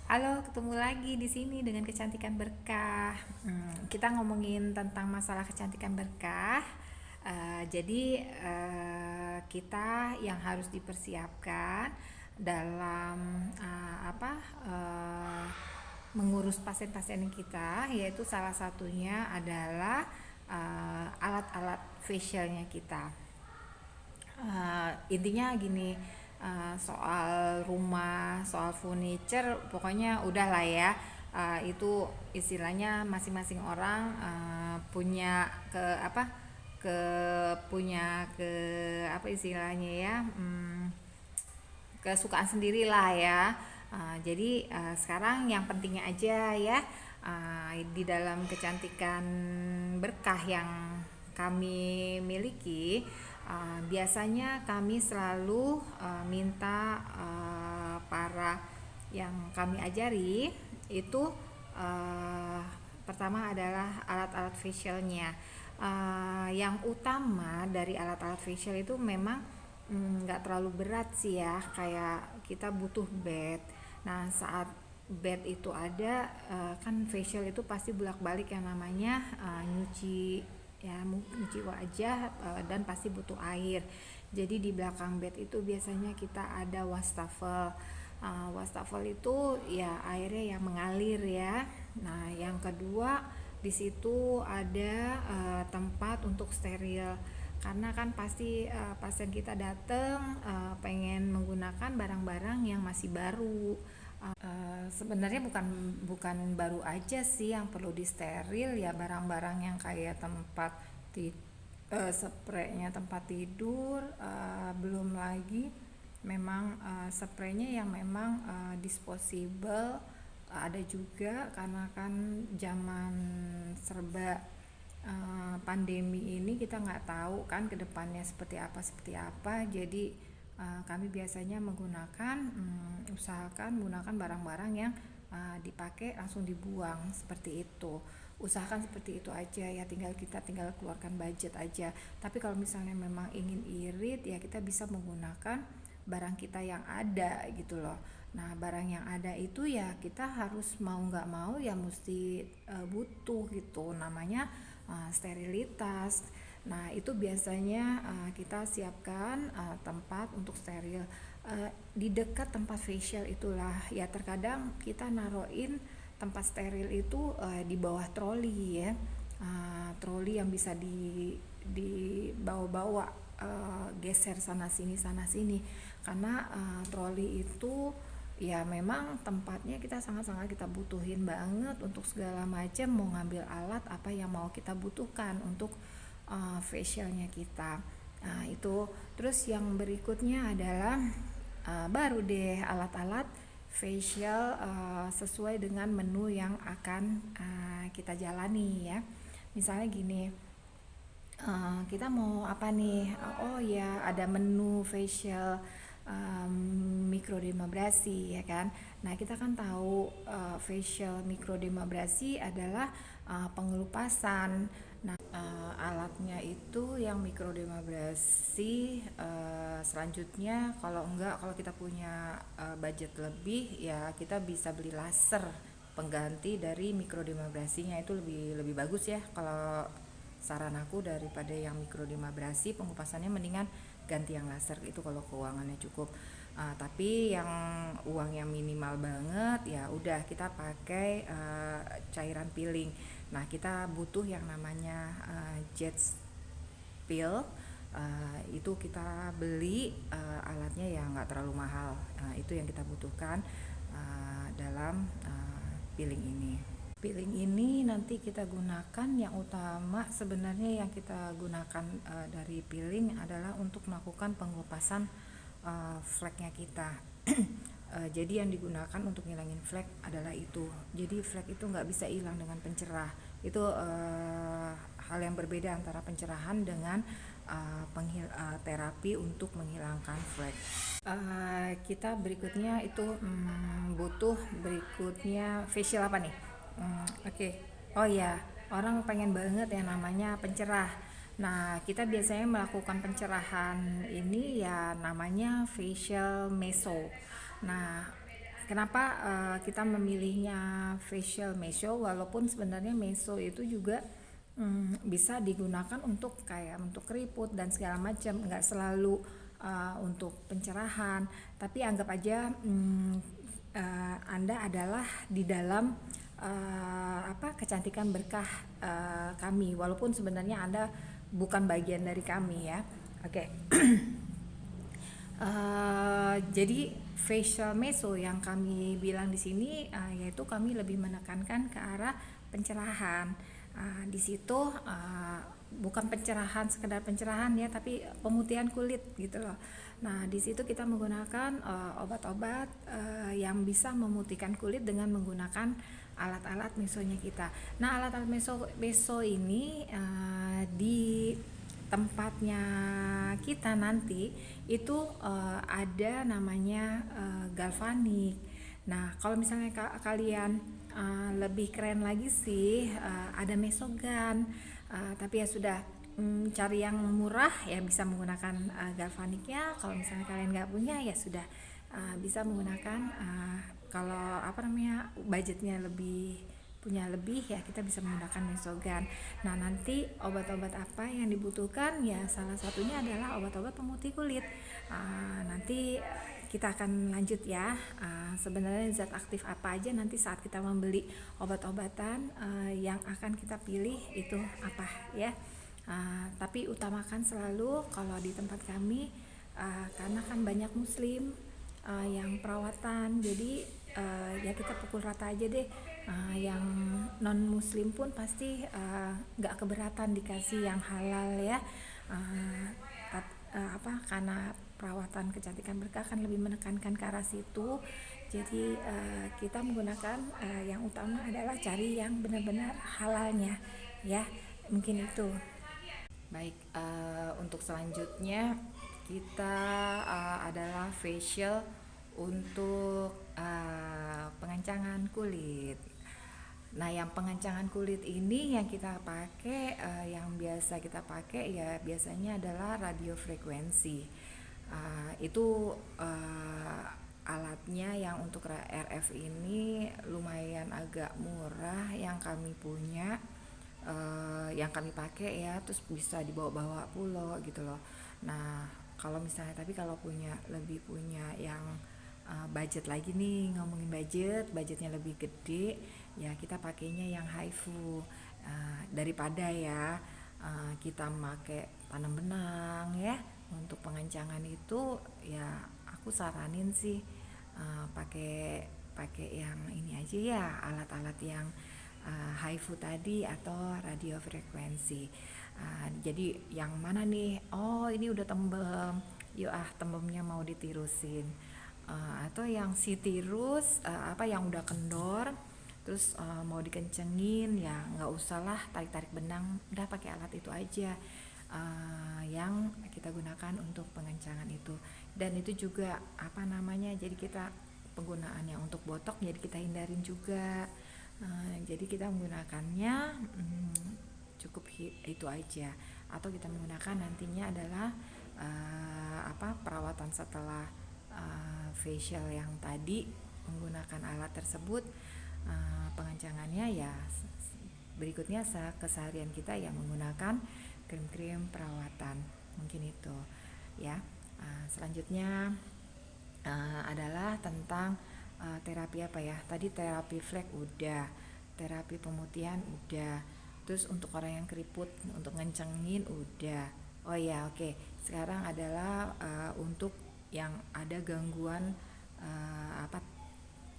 Halo, ketemu lagi di sini dengan kecantikan berkah. Kita ngomongin tentang masalah kecantikan berkah. Kita yang harus dipersiapkan dalam mengurus pasien-pasien kita, yaitu salah satunya adalah alat-alat facialnya kita. Intinya gini, soal rumah, soal furniture, pokoknya udah lah ya. Itu istilahnya masing-masing orang punya ke apa ke punya ke apa istilahnya ya, kesukaan sendiri lah ya. Sekarang yang pentingnya aja ya, di dalam kecantikan berkah yang kami miliki, biasanya kami selalu minta para yang kami ajari itu, uh, pertama adalah alat-alat facialnya. Yang utama dari alat-alat facial itu memang nggak terlalu berat sih ya, kayak kita butuh bed. Nah, saat bed itu ada, kan facial itu pasti bolak-balik yang namanya nyuci ya, nyuci wajah, dan pasti butuh air. Jadi di belakang bed itu biasanya kita ada wastafel. Wastafel itu ya airnya yang mengalir ya. Nah, yang kedua di situ ada tempat untuk steril, karena kan pasti pasien kita datang pengen menggunakan barang-barang yang masih baru. Sebenarnya bukan baru aja sih yang perlu disteril ya, barang-barang yang kayak spraynya tempat tidur, belum lagi memang spraynya yang memang disposable ada juga, karena kan zaman serba pandemi ini kita nggak tahu kan kedepannya seperti apa. Jadi kami biasanya usahakan menggunakan barang-barang yang dipakai langsung dibuang, seperti itu. Usahakan seperti itu aja ya, tinggal keluarkan budget aja. Tapi kalau misalnya memang ingin irit ya, kita bisa menggunakan barang kita yang ada gitu loh. Nah, barang yang ada itu ya kita harus mau nggak mau ya mesti butuh gitu, namanya sterilitas. Nah, itu biasanya kita siapkan tempat untuk steril di dekat tempat facial itulah ya. Terkadang kita naruhin tempat steril itu di bawah troli ya. Troli yang bisa dibawa-bawa, geser sana sini, karena troli itu ya memang tempatnya kita sangat-sangat kita butuhin banget untuk segala macam, mau ngambil alat apa yang mau kita butuhkan untuk facialnya kita. Nah, itu terus yang berikutnya adalah baru deh alat-alat facial sesuai dengan menu yang akan kita jalani ya. Misalnya gini, kita mau apa nih? Oh ya, ada menu facial mikrodermabrasi ya kan. Nah, kita kan tahu facial mikrodermabrasi adalah pengelupasan. Nah, alatnya itu yang mikrodermabrasi. Selanjutnya kalau kita punya budget lebih ya, kita bisa beli laser pengganti dari mikrodermabrasinya, itu lebih lebih bagus ya. Kalau saran aku, daripada yang mikrodermabrasi pengupasannya, mendingan ganti yang laser itu kalau keuangannya cukup. Tapi yang uangnya minimal banget ya udah kita pakai cairan peeling. Nah, kita butuh yang namanya jet peel. Itu kita beli alatnya yang nggak terlalu mahal. Itu yang kita butuhkan dalam peeling ini. Peeling ini nanti kita gunakan, yang utama sebenarnya yang kita gunakan dari peeling adalah untuk melakukan pengelupasan fleknya kita. Jadi yang digunakan untuk ngilangin flek adalah itu. Jadi flek itu nggak bisa hilang dengan pencerah. Itu hal yang berbeda antara pencerahan dengan terapi untuk menghilangkan flek. Kita berikutnya itu butuh berikutnya facial apa nih? Oke. Oh ya, orang pengen banget yang namanya pencerah. Nah, kita biasanya melakukan pencerahan ini ya namanya facial meso. Nah, kenapa kita memilihnya facial meso, walaupun sebenarnya meso itu juga bisa digunakan untuk kayak untuk keriput dan segala macam, nggak selalu untuk pencerahan, tapi anggap aja Anda adalah di dalam kecantikan berkah kami, walaupun sebenarnya Anda bukan bagian dari kami ya. Oke. Jadi facial meso yang kami bilang di sini yaitu kami lebih menekankan ke arah pencerahan. Di situ bukan pencerahan sekedar pencerahan ya, tapi pemutihan kulit gitu loh. Nah di situ kita menggunakan obat-obat yang bisa memutihkan kulit dengan menggunakan alat-alat mesonya kita. Nah alat-alat meso ini di tempatnya kita nanti itu ada namanya galvanik. Nah kalau misalnya kalian lebih keren lagi sih ada mesogan. Tapi ya sudah, cari yang murah ya bisa menggunakan galvaniknya. Kalau misalnya kalian nggak punya ya sudah, bisa menggunakan kalau budgetnya punya lebih ya kita bisa menggunakan mesogan. Nah nanti obat-obat apa yang dibutuhkan ya salah satunya adalah obat-obat pemutih kulit. Nanti kita akan lanjut ya, sebenarnya zat aktif apa aja nanti saat kita membeli obat-obatan yang akan kita pilih itu apa ya. Tapi utamakan selalu kalau di tempat kami karena kan banyak muslim yang perawatan, jadi ya kita pukul rata aja deh. Yang non muslim pun pasti nggak keberatan dikasih yang halal ya. Karena perawatan kecantikan berkah kan lebih menekankan ke arah situ. Jadi kita menggunakan yang utama adalah cari yang benar-benar halalnya ya, mungkin itu. Baik, untuk selanjutnya kita adalah facial untuk pengencangan kulit. Nah, yang pengencangan kulit ini yang kita pakai, yang biasa kita pakai ya biasanya adalah radiofrekuensi. Itu alatnya yang untuk RF ini lumayan agak murah yang kami punya, yang kami pakai ya, terus bisa dibawa-bawa pulau gitu loh. Nah, kalau misalnya tapi kalau lebih punya yang budget lagi nih, ngomongin budgetnya lebih gede ya kita pakainya yang HIFU daripada ya kita pakai tanam benang ya. Untuk pengencangan itu ya aku saranin sih pakai yang ini aja ya, alat-alat yang HIFU tadi atau radiofrekuensi. Jadi yang mana nih? Oh ini udah tembem, yuk tembemnya mau ditirusin. Atau yang si tirus yang udah kendor terus mau dikencengin ya nggak usah lah tarik-tarik benang, udah pakai alat itu aja yang kita gunakan untuk pengencangan itu. Dan itu juga jadi kita penggunaannya untuk botok jadi kita hindarin juga. Jadi kita menggunakannya cukup itu aja, atau kita menggunakan nantinya adalah perawatan setelah facial yang tadi menggunakan alat tersebut. Pengencangannya ya berikutnya keseharian kita yang menggunakan krim-krim perawatan, mungkin itu ya. Selanjutnya adalah tentang terapi apa ya, tadi terapi flek udah, terapi pemutihan udah, terus untuk orang yang keriput untuk ngencengin udah. Oh ya oke. Sekarang adalah untuk yang ada gangguan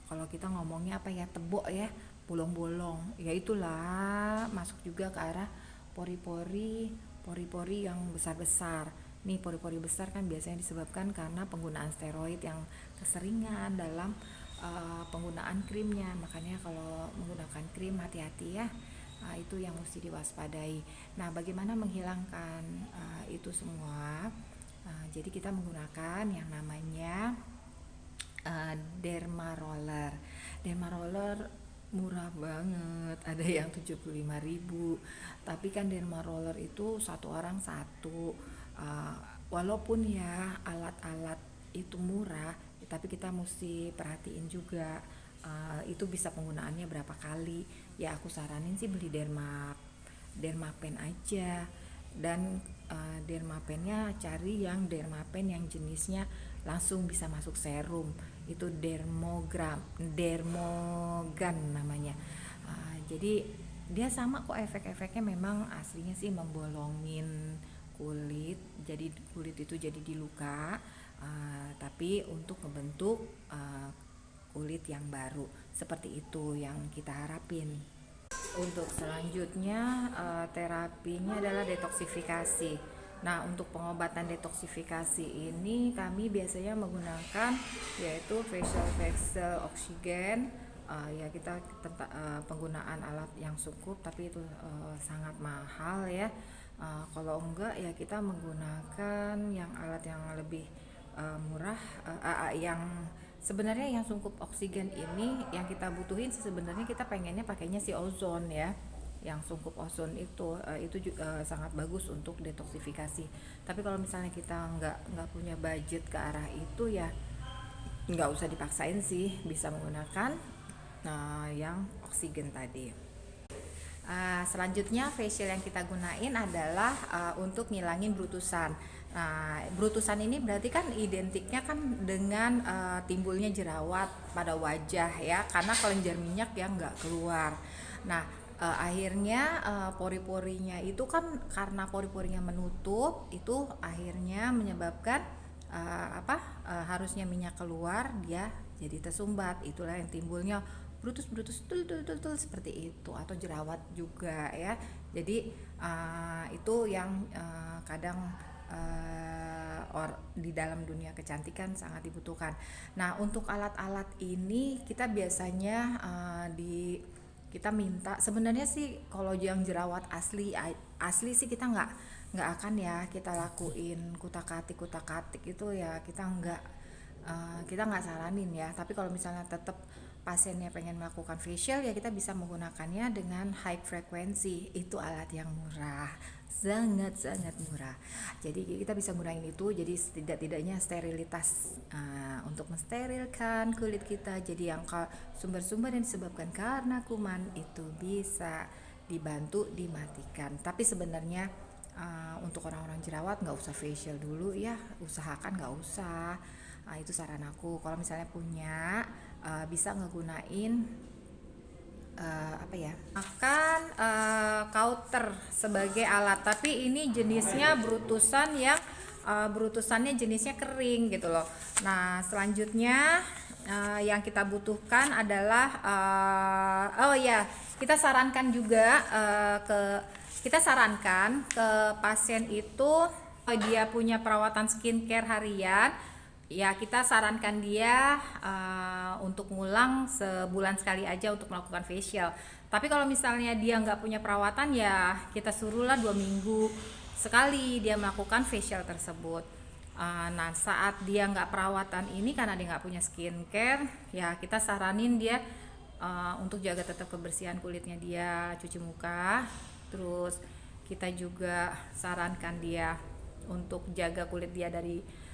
kalau kita ngomongnya tebok ya, bolong-bolong ya, itulah masuk juga ke arah pori-pori yang besar-besar. Nih pori-pori besar kan biasanya disebabkan karena penggunaan steroid yang keseringan dalam penggunaan krimnya. Makanya kalau menggunakan krim hati-hati ya, itu yang mesti diwaspadai. Nah bagaimana menghilangkan itu semua? Jadi kita menggunakan yang namanya derma roller. Derma roller murah banget, ada yang 75.000. Tapi kan derma roller itu satu orang satu. Walaupun ya alat-alat itu murah, tapi kita mesti perhatiin juga itu bisa penggunaannya berapa kali. Ya aku saranin sih beli Dermapen aja, dan Dermapennya cari yang Dermapen yang jenisnya langsung bisa masuk serum, itu Dermogan namanya. Jadi dia sama kok efek-efeknya, memang aslinya sih membolongin kulit, jadi kulit itu jadi diluka, tapi untuk membentuk kulit yang baru, seperti itu yang kita harapin. Untuk selanjutnya terapinya adalah detoksifikasi. Nah, untuk pengobatan detoksifikasi ini kami biasanya menggunakan yaitu facial oksigen. Ya kita penggunaan alat yang cukup, tapi itu sangat mahal ya. Kalau enggak ya kita menggunakan yang alat yang lebih murah, yang sebenarnya yang sungkup oksigen ini yang kita butuhin sebenarnya, kita pengennya pakainya si ozon ya. Yang sungkup ozon itu juga sangat bagus untuk detoksifikasi. Tapi kalau misalnya kita nggak punya budget ke arah itu ya nggak usah dipaksain sih, bisa menggunakan yang oksigen tadi. Selanjutnya facial yang kita gunain adalah untuk ngilangin brutusan. Nah, brutusan ini berarti kan identiknya kan dengan timbulnya jerawat pada wajah ya, karena kelenjar minyak yang nggak keluar. Nah, akhirnya pori-porinya itu kan karena pori-porinya menutup, itu akhirnya menyebabkan harusnya minyak keluar, dia jadi tersumbat. Itulah yang timbulnya brutus tul seperti itu, atau jerawat juga ya. Jadi itu yang kadang di dalam dunia kecantikan sangat dibutuhkan. Nah, untuk alat-alat ini kita biasanya kita minta, sebenarnya sih kalau yang jerawat asli sih kita nggak akan ya kita lakuin kutak-katik itu ya, kita nggak saranin ya. Tapi kalau misalnya tetap pasiennya pengen melakukan facial ya kita bisa menggunakannya dengan high frequency. Itu alat yang murah, sangat murah. Jadi kita bisa gunain itu, jadi tidak-tidaknya sterilitas, untuk mensterilkan kulit kita. Jadi yang sumber-sumber yang disebabkan karena kuman itu bisa dibantu dimatikan. Tapi sebenarnya untuk orang-orang jerawat nggak usah facial dulu ya, usahakan nggak usah. Itu saran aku. Kalau misalnya punya bisa ngegunain makan kauter sebagai alat, tapi ini jenisnya brutusannya jenisnya kering gitu loh. Nah, selanjutnya yang kita butuhkan adalah kita sarankan juga kita sarankan ke pasien itu dia punya perawatan skincare harian. Ya kita sarankan dia untuk ngulang sebulan sekali aja untuk melakukan facial. Tapi kalau misalnya dia nggak punya perawatan ya kita suruhlah 2 minggu sekali dia melakukan facial tersebut. Nah saat dia nggak perawatan ini, karena dia nggak punya skincare, ya kita saranin dia untuk jaga tetap kebersihan kulitnya, dia cuci muka. Terus kita juga sarankan dia untuk jaga kulit dia dari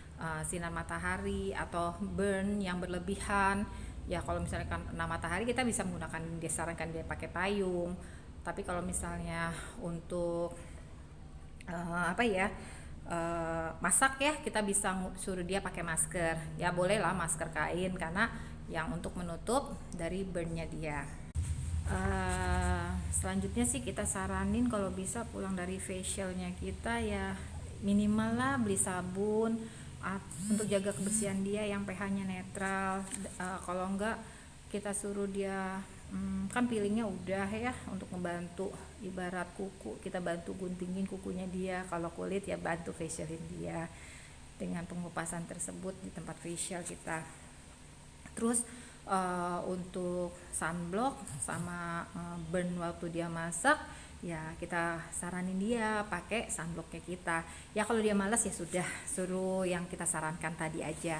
sinar matahari atau burn yang berlebihan. Ya kalau misalnya kena matahari kita bisa menggunakan, disarankan dia pakai payung. Tapi kalau misalnya untuk masak ya kita bisa suruh dia pakai masker. Ya bolehlah masker kain, karena yang untuk menutup dari burnnya dia. Selanjutnya sih kita saranin kalau bisa pulang dari facialnya kita ya minimal lah beli sabun untuk jaga kebersihan dia yang pH-nya netral. Kalau enggak kita suruh dia kan peelingnya udah ya, untuk membantu ibarat kuku, kita bantu guntingin kukunya dia. Kalau kulit ya bantu facialin dia dengan pengupasan tersebut di tempat facial kita. Terus untuk sunblock sama burn waktu dia masak ya kita saranin dia pakai sunblocknya kita. Ya kalau dia malas ya sudah, suruh yang kita sarankan tadi aja.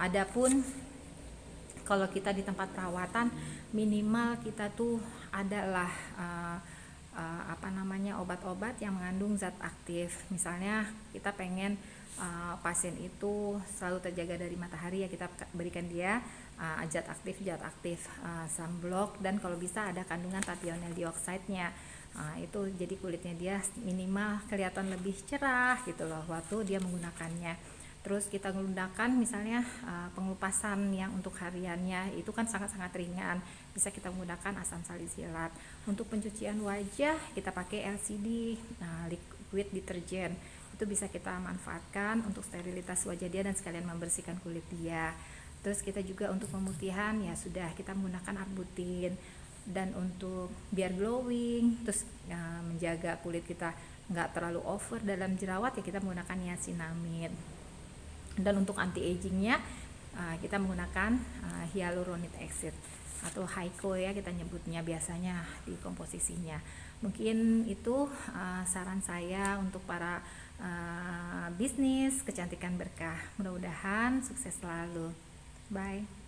Adapun kalau kita di tempat perawatan minimal kita tuh adalah obat-obat yang mengandung zat aktif. Misalnya kita pengen pasien itu selalu terjaga dari matahari, ya kita berikan dia zat aktif sunblock, dan kalau bisa ada kandungan tationel dioxide-nya. Itu jadi kulitnya dia minimal kelihatan lebih cerah gitu loh waktu dia menggunakannya. Terus kita menggunakan misalnya pengelupasan yang untuk hariannya itu kan sangat-sangat ringan, bisa kita menggunakan asam salisilat. Untuk pencucian wajah kita pakai LCD, liquid detergent, itu bisa kita manfaatkan untuk sterilitas wajah dia dan sekalian membersihkan kulit dia. Terus kita juga untuk pemutihan ya sudah kita menggunakan Arbutin, dan untuk biar glowing terus menjaga kulit kita nggak terlalu over dalam jerawat ya kita menggunakan niacinamide. Dan untuk anti agingnya kita menggunakan hyaluronic acid atau HYCO ya kita nyebutnya biasanya di komposisinya. Mungkin itu saran saya untuk para bisnis kecantikan berkah. Mudah-mudahan sukses selalu. Bye.